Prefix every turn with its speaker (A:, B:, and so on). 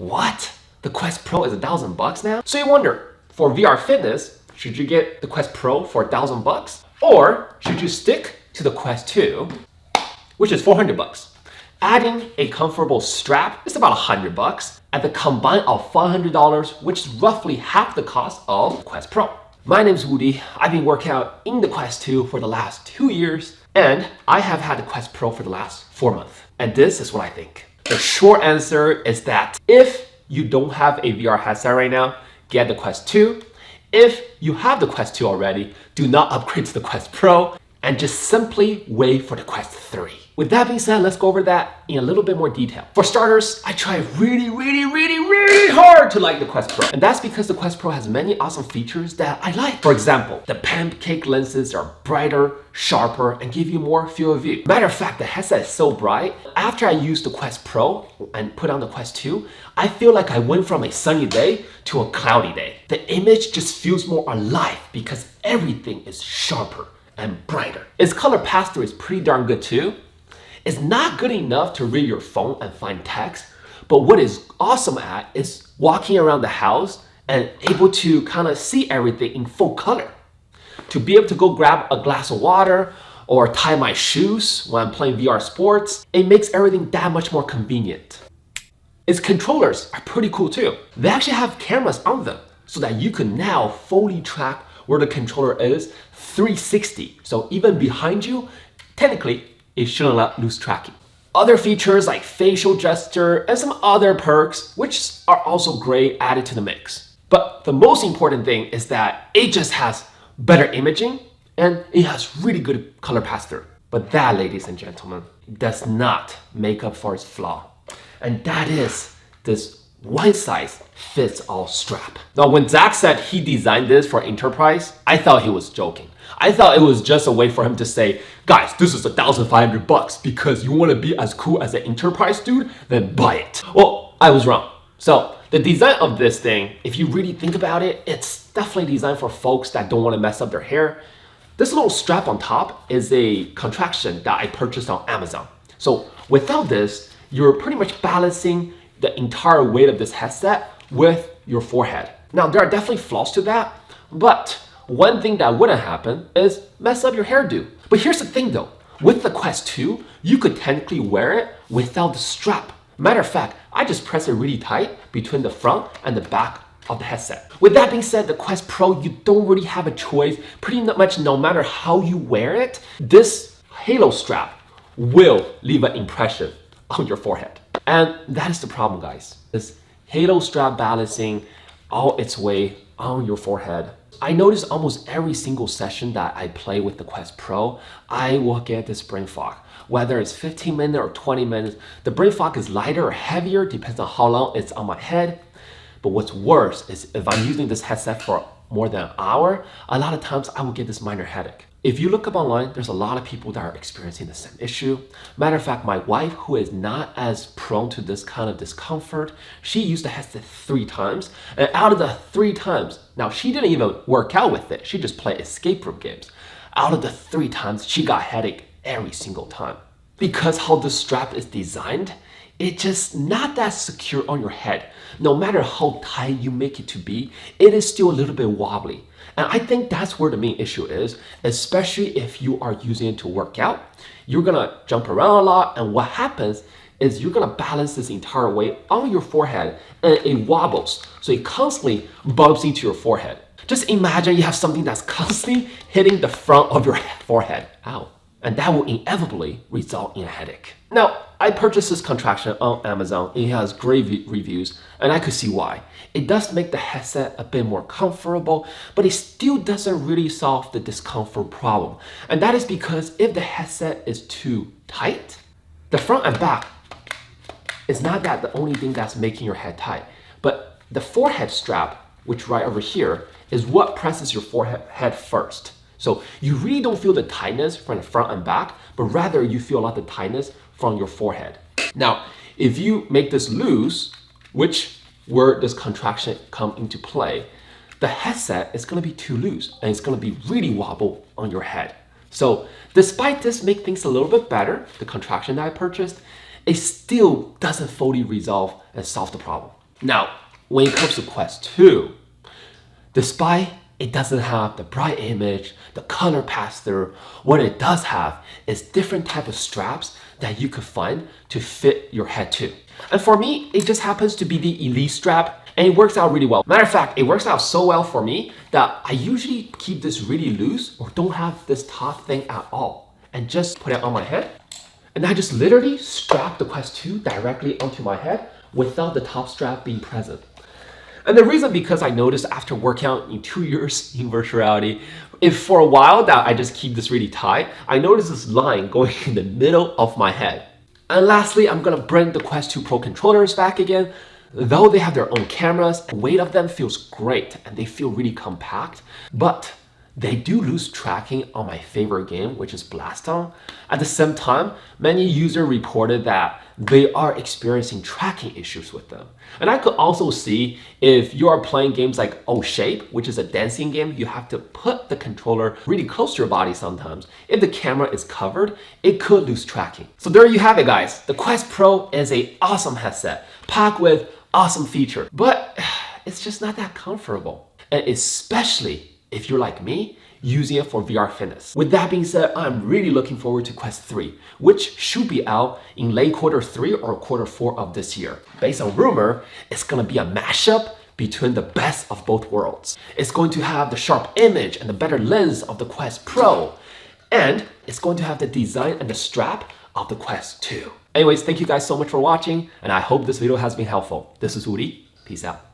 A: what? The Quest Pro is $1,000 now? So you wonder, for VR fitness, should you get the Quest Pro for $1,000? Or should you stick to the Quest 2, which is $400? Adding a comfortable strap is about $100 at the combine of $500, which is roughly half the cost of Quest Pro. My name's Woody. I've been working out in the Quest 2 for the last 2 years, and I have had the Quest Pro for the last 4 months. And this is what I think. The short answer is that if you don't have a VR headset right now, get the Quest 2. If you have the Quest 2 already, do not upgrade to the Quest Pro and just simply wait for the Quest 3. With that being said, let's go over that in a little bit more detail. For starters, I try really hard to like the Quest Pro. And that's because the Quest Pro has many awesome features that I like. For example, the pancake lenses are brighter, sharper, and give you more field of view. Matter of fact, the headset is so bright. After I used the Quest Pro and put on the Quest 2, I feel like I went from a sunny day to a cloudy day. The image just feels more alive because everything is sharper and brighter. Its color pass-through is pretty darn good too. It's not good enough to read your phone and find text, but what is awesome at is walking around the house and able to kind of see everything in full color. To be able to go grab a glass of water or tie my shoes when I'm playing VR sports, it makes everything that much more convenient. Its controllers are pretty cool too. They actually have cameras on them so that you can now fully track where the controller is 360. So even behind you, technically, it shouldn't lose tracking. Other features like facial gesture and some other perks, which are also great, added to the mix. But the most important thing is that it just has better imaging and it has really good color pass-through. But that, ladies and gentlemen, does not make up for its flaw. And that is this one-size-fits-all strap. Now, when Zach said he designed this for enterprise, I thought he was joking. I thought it was just a way for him to say, guys, this is $1,500 because you want to be as cool as an enterprise dude, then buy it. Well, I was wrong. So the design of this thing, if you really think about it, it's definitely designed for folks that don't want to mess up their hair. This little strap on top is a contraption that I purchased on Amazon. So without this, you're pretty much balancing the entire weight of this headset with your forehead. Now, there are definitely flaws to that, but one thing that wouldn't happen is mess up your hairdo. But here's the thing though, with the Quest 2, you could technically wear it without the strap. Matter of fact, I just press it really tight between the front and the back of the headset. With that being said, the Quest Pro, you don't really have a choice. Pretty much no matter how you wear it, this halo strap will leave an impression on your forehead. And that is the problem, guys. This halo strap balancing all its weight on your forehead. I notice almost every single session that I play with the Quest Pro, I will get this brain fog. Whether it's 15 minutes or 20 minutes, the brain fog is lighter or heavier, depends on how long it's on my head. But what's worse is if I'm using this headset for more than an hour, a lot of times I will get this minor headache. If you look up online, there's a lot of people that are experiencing the same issue. Matter of fact, my wife, who is not as prone to this kind of discomfort, she used the headset 3 times. And out of the 3 times, now she didn't even work out with it. She just played escape room games. Out of the 3 times, she got headache every single time. Because how the strap is designed, it's just not that secure on your head. No matter how tight you make it to be, it is still a little bit wobbly. And I think that's where the main issue is, especially if you are using it to work out. You're gonna jump around a lot, and what happens is you're gonna balance this entire weight on your forehead and it wobbles. So it constantly bumps into your forehead. Just imagine you have something that's constantly hitting the front of your forehead. Ow. And that will inevitably result in a headache. Now, I purchased this contraption on Amazon. It has great reviews, and I could see why. It does make the headset a bit more comfortable, but it still doesn't really solve the discomfort problem. And that is because if the headset is too tight, the front and back is not that the only thing that's making your head tight, but the forehead strap, which right over here, is what presses your forehead first. So you really don't feel the tightness from the front and back, but rather you feel a lot of the tightness from your forehead. Now, if you make this loose, where this contraction come into play, the headset is gonna be too loose and it's gonna be really wobble on your head. So despite this make things a little bit better, the contraction that I purchased, it still doesn't fully resolve and solve the problem. Now, when it comes to Quest 2, despite it doesn't have the bright image, the color pass-through, what it does have is different type of straps that you could find to fit your head too. And for me, it just happens to be the Elite strap, and it works out really well. Matter of fact, it works out so well for me that I usually keep this really loose or don't have this top thing at all, and just put it on my head. And I just literally strap the Quest 2 directly onto my head without the top strap being present. And the reason, because I noticed after working out in 2 years in virtual reality, if for a while that I just keep this really tight, I noticed this line going in the middle of my head. And lastly, I'm gonna bring the Quest 2 Pro controllers back again. Though they have their own cameras, the weight of them feels great and they feel really compact, but they do lose tracking on my favorite game, which is Blast On. At the same time, many users reported that they are experiencing tracking issues with them. And I could also see if you are playing games like Oh Shape, which is a dancing game, you have to put the controller really close to your body sometimes. If the camera is covered, it could lose tracking. So there you have it, guys. The Quest Pro is an awesome headset, packed with awesome features, but it's just not that comfortable. And especially if you're like me, using it for VR fitness. With that being said, I'm really looking forward to Quest 3, which should be out in late Q3 or Q4 of this year. Based on rumor, it's gonna be a mashup between the best of both worlds. It's going to have the sharp image and the better lens of the Quest Pro, and it's going to have the design and the strap of the Quest 2. Anyways, thank you guys so much for watching, and I hope this video has been helpful. This is Uri. Peace out.